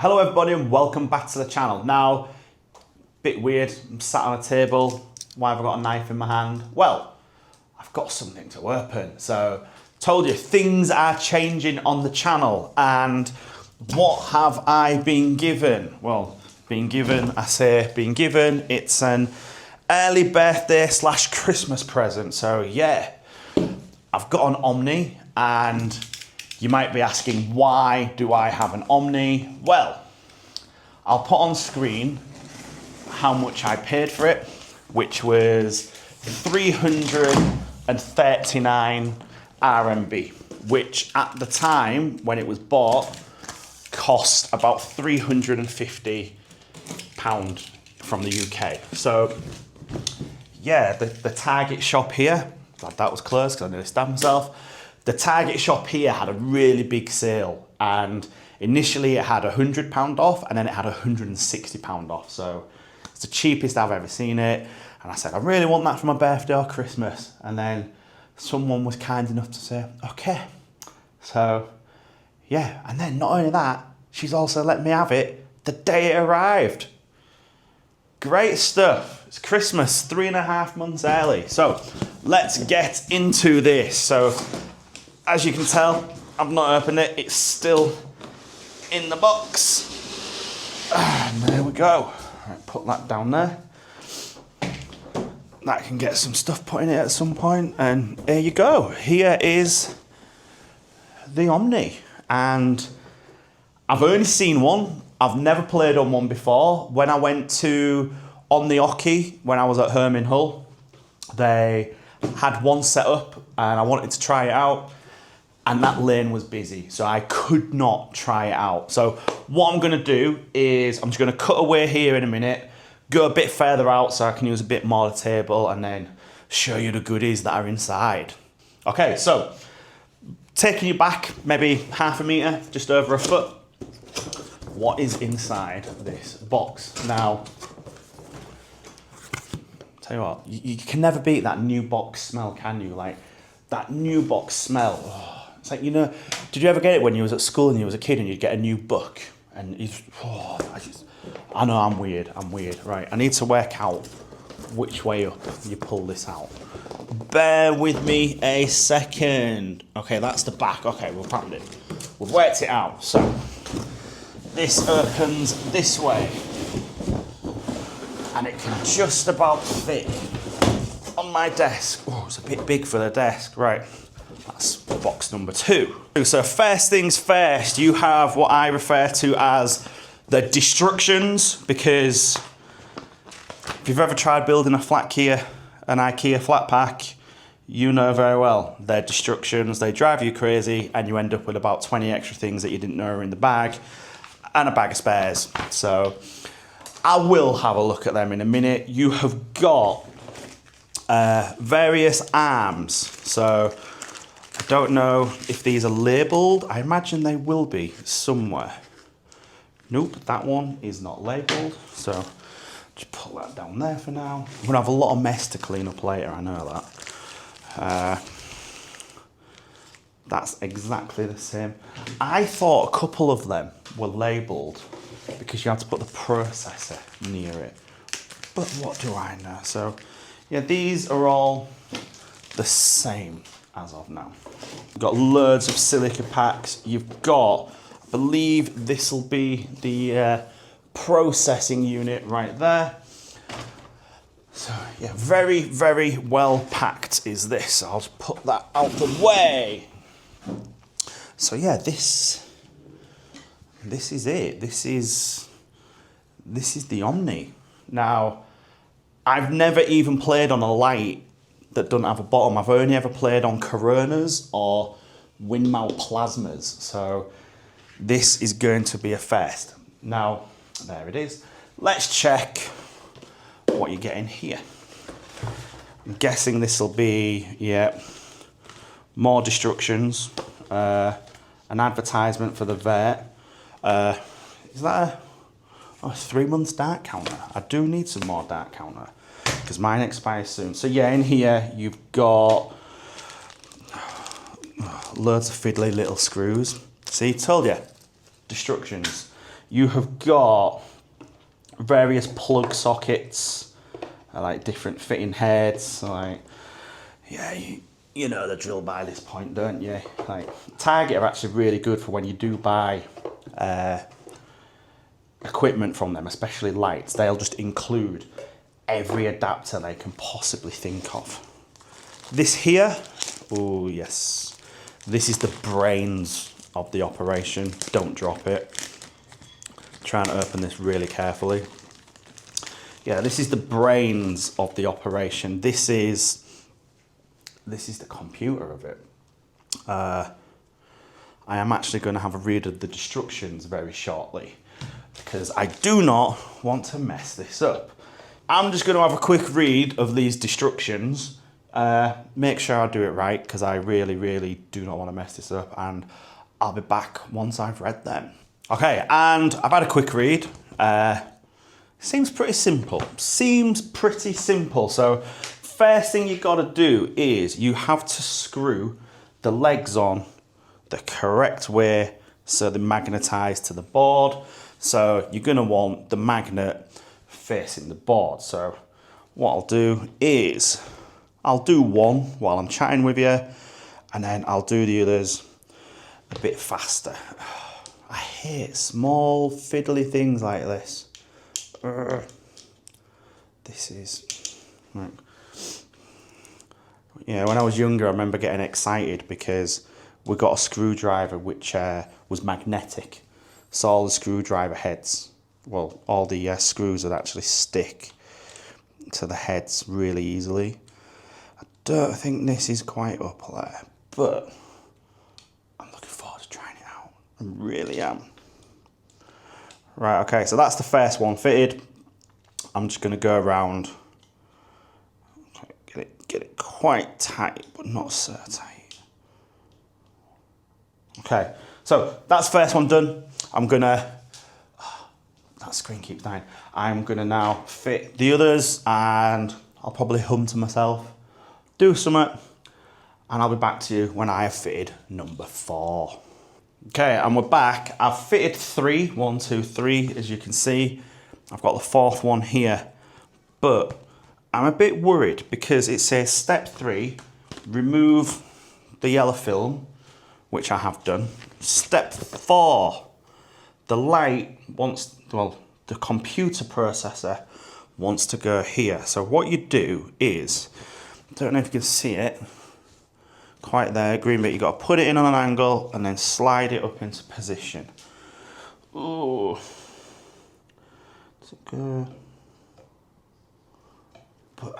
Hello everybody and welcome back to the channel. Now, bit weird, I'm sat on a table. Why have I got a knife in my hand? Well, I've got something to open. So, told you, things are changing on the channel. And what have I been given? Well, it's an early birthday / Christmas present. So yeah, I've got an Omni, and you might be asking, why do I have an Omni? Well, I'll put on screen how much I paid for it, which was 339 RMB, which at the time when it was bought cost about £350 from the UK. So yeah, the Target shop here, glad that was closed because I nearly stabbed myself. The Target shop here had a really big sale, and initially it had £100 off and then it had £160 off. So it's the cheapest I've ever seen it. And I said, I really want that for my birthday or Christmas. And then someone was kind enough to say, okay. So yeah, and then not only that, she's also let me have it the day it arrived. Great stuff. It's Christmas, 3.5 months early. So let's get into this. So as you can tell, I've not opened it. It's still in the box. And there we go. Right, put that down there. That can get some stuff put in it at some point. And there you go. Here is the Omni. And I've only seen one. I've never played on one before. When I went to Omni when I was at home in Hull, they had one set up and I wanted to try it out. And that lane was busy, so I could not try it out. So what I'm gonna do is I'm just gonna cut away here in a minute, go a bit further out so I can use a bit more of the table, and then show you the goodies that are inside. Okay, so taking you back maybe half a meter, just over a foot. What is inside this box? Now, tell you what, you can never beat that new box smell, can you? Like that new box smell. Oh. It's like, you know, did you ever get it when you was at school and you was a kid and you'd get a new book? And I know I'm weird, right? I need to work out which way up you pull this out. Bear with me a second. Okay, that's the back. Okay, we've found it. We've worked it out. So this opens this way. And it can just about fit on my desk. Oh, it's a bit big for the desk, right? That's box number 2. So first things first, you have what I refer to as the destructions, because if you've ever tried building an IKEA flat pack, you know very well they're destructions. They drive you crazy and you end up with about 20 extra things that you didn't know are in the bag and a bag of spares. So I will have a look at them in a minute. You have got various arms. So I don't know if these are labelled. I imagine they will be somewhere. Nope, that one is not labelled. So just put that down there for now. I'm gonna have a lot of mess to clean up later, I know that. That's exactly the same. I thought a couple of them were labelled because you had to put the processor near it. But what do I know? So yeah, these are all the same as of now. You've got loads of silica packs. You've got, I believe this will be the processing unit right there. So yeah, very, very well packed is this. I'll just put that out the way. So yeah, this is it. This is the Omni. Now, I've never even played on a light that doesn't have a bottom. I've only ever played on Coronas or wind mount plasmas. So this is going to be a first. Now, there it is. Let's check what you get in here. I'm guessing this will be, yeah, more destructions. An advertisement for the vet. Is that a 3 months dart counter? I do need some more dart counter because mine expires soon. So yeah, in here you've got loads of fiddly little screws. See, told you, destructions. you have got various plug sockets, like different fitting heads. So like, yeah, you know the drill by this point, don't you? Like, Target are actually really good for when you do buy equipment from them, especially lights. They'll just include every adapter they can possibly think of. This here, oh yes, this is the brains of the operation. Don't drop it. Try and open this really carefully. Yeah, this is the brains of the operation. This is the computer of it. I am actually going to have a read of the instructions very shortly because I do not want to mess this up. I'm just going to have a quick read of these instructions, make sure I do it right because I really, really do not want to mess this up, and I'll be back once I've read them. Okay, and I've had a quick read. Seems pretty simple. So first thing you got to do is you have to screw the legs on the correct way so they're magnetized to the board. So you're going to want the magnet facing the board. So what I'll do is I'll do one while I'm chatting with you, and then I'll do the others a bit faster. I hate small fiddly things like this. This is right. Yeah, when I was younger I remember getting excited because we got a screwdriver which was magnetic. So all the screwdriver heads, well, all the screws would actually stick to the heads really easily. I don't think this is quite up there, but I'm looking forward to trying it out. I really am. Right, okay, so that's the first one fitted. I'm just going to go around, get it quite tight, but not so tight. Okay, so that's first one done. I'm gonna, that screen keeps dying. I'm gonna now fit the others, and I'll probably hum to myself, do something, and I'll be back to you when I have fitted number 4. Okay, and we're back. I've fitted 3, 1, 2, 3, as you can see. I've got the 4th one here, but I'm a bit worried because it says step 3, remove the yellow film, which I have done. Step 4, the light wants, well, the computer processor wants to go here. So what you do is, I don't know if you can see it, quite there, green bit, you got to put it in on an angle and then slide it up into position. Ooh. Does it go? But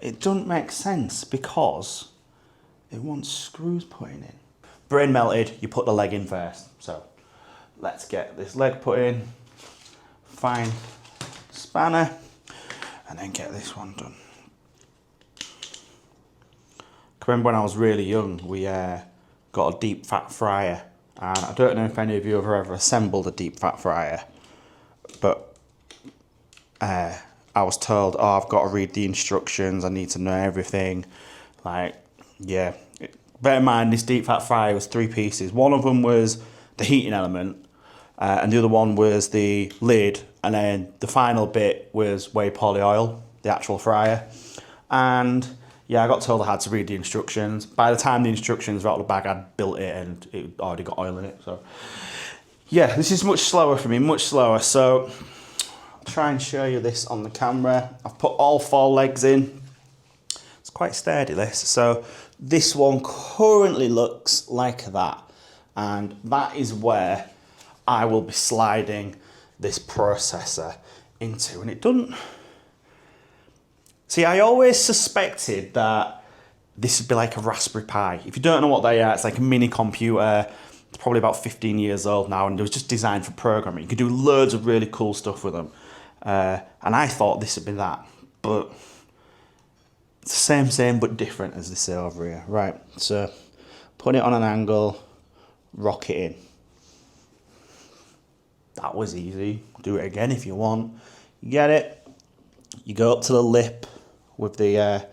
it doesn't make sense because it wants screws putting in. Brain melted, you put the leg in first. So let's get this leg put in, find spanner, and then get this one done. I remember when I was really young, we got a deep fat fryer, and I don't know if any of you have ever assembled a deep fat fryer, but I was told, oh, I've got to read the instructions, I need to know everything. Like, yeah, bear in mind this deep fat fryer was 3 pieces. One of them was the heating element, and the other one was the lid, and then the final bit was whey poly oil, the actual fryer. And yeah, I got told I had to read the instructions. By the time the instructions were out of the bag, I'd built it and it already got oil in it. So yeah, this is much slower for me, much slower. So I'll try and show you this on the camera. I've put all 4 legs in. It's quite sturdy, this. So this one currently looks like that. And that is where I will be sliding this processor into. And it doesn't... See, I always suspected that this would be like a Raspberry Pi. If you don't know what they are, it's like a mini computer. It's probably about 15 years old now, and it was just designed for programming. You could do loads of really cool stuff with them. And I thought this would be that, but it's the same but different, as they say over here. Right, so put it on an angle, rock it in. That was easy. Do it again if you want. You get it. You go up to the lip with the,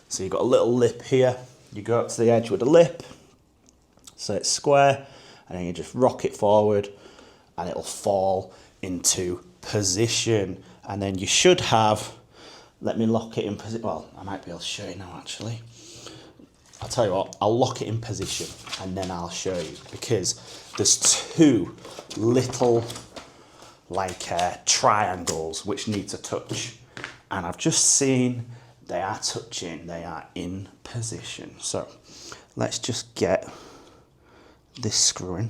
so you've got a little lip here. You go up to the edge with the lip, so it's square, and then you just rock it forward, and it'll fall into position. And then you should have, let me lock it in position. Well, I might be able to show you now actually. I'll tell you what, I'll lock it in position and then I'll show you, because there's two little like triangles which need to touch, and I've just seen they are touching, they are in position. So let's just get this screw in.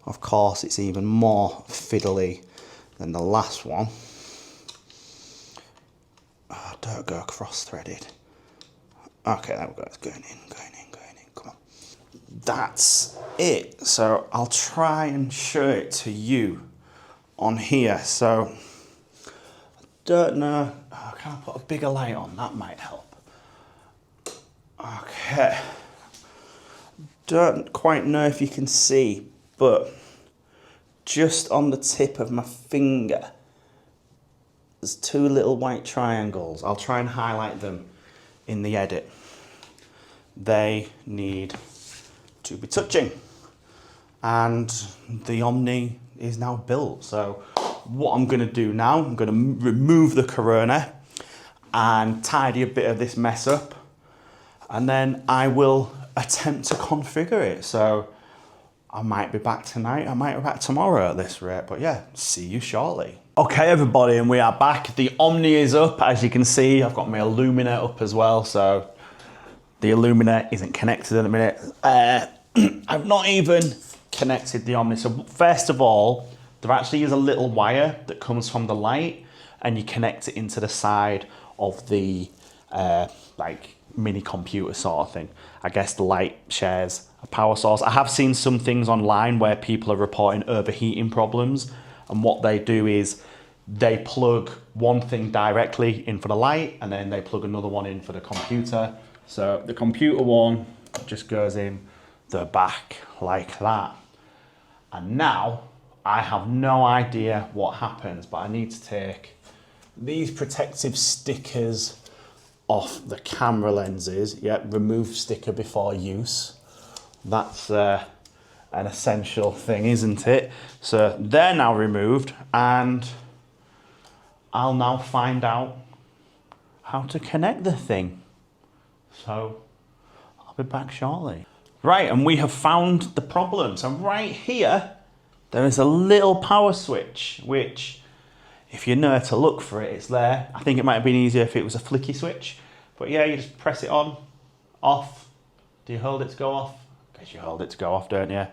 Of course, it's even more fiddly than the last one. Oh, don't go cross-threaded. Okay, there we go, it's going in, come on. That's it. So I'll try and show it to you on here. So, I don't know, can I put a bigger light on? That might help. Okay. Don't quite know if you can see, but just on the tip of my finger, there's two little white triangles. I'll try and highlight them in the edit. They need to be touching, and the Omni is now built. So what I'm going to do now, I'm going to remove the Corona and tidy a bit of this mess up, and then I will attempt to configure it. So I might be back tonight, I might be back tomorrow at this rate, but yeah, see you shortly. Okay everybody, and we are back. The Omni is up, as you can see. I've got my Illumina up as well, so the Illumina isn't connected in a minute. I've not even connected the Omni. So first of all, there actually is a little wire that comes from the light, and you connect it into the side of the like mini computer sort of thing. I guess the light shares a power source. I have seen some things online where people are reporting overheating problems, and what they do is they plug one thing directly in for the light, and then they plug another one in for the computer. So the computer one just goes in the back like that. And now I have no idea what happens, but I need to take these protective stickers off the camera lenses. Yep, remove sticker before use. That's an essential thing, isn't it? So they're now removed, and I'll now find out how to connect the thing. So I'll be back shortly. Right, and we have found the problem. So right here, there is a little power switch, which if you know to look for it, it's there. I think it might have been easier if it was a flicky switch, but yeah, you just press it on, off. Do you hold it to go off? I guess you hold it to go off, don't you?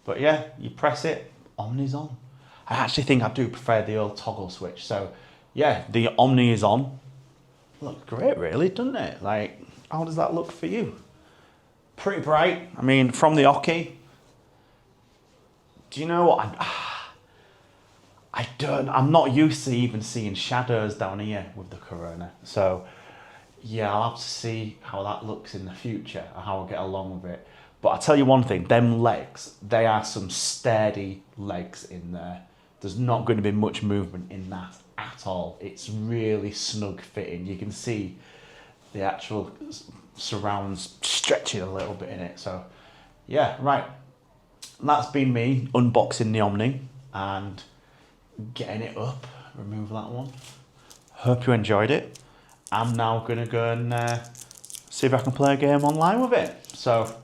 But yeah, you press it, Omni's on. I actually think I do prefer the old toggle switch. So yeah, the Omni is on. Looks great really, doesn't it? Like, how does that look for you? Pretty bright. I mean, from the Oki. Do you know what? I'm not used to even seeing shadows down here with the Corona. So yeah, I'll have to see how that looks in the future, or how I'll get along with it. But I'll tell you one thing, them legs, they are some sturdy legs in there. There's not going to be much movement in that at all. It's really snug fitting. You can see the actual surrounds stretching a little bit in it. So yeah, right. That's been me unboxing the Omni and getting it up. Remove that one. Hope you enjoyed it. I'm now going to go and see if I can play a game online with it. So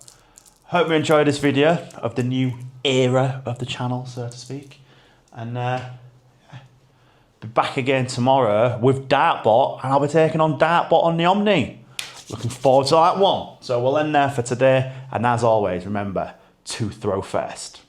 hope you enjoyed this video of the new era of the channel, so to speak. And be back again tomorrow with Dartbot, and I'll be taking on Dartbot on the Omni. Looking forward to that one. So we'll end there for today, and as always, remember to throw first.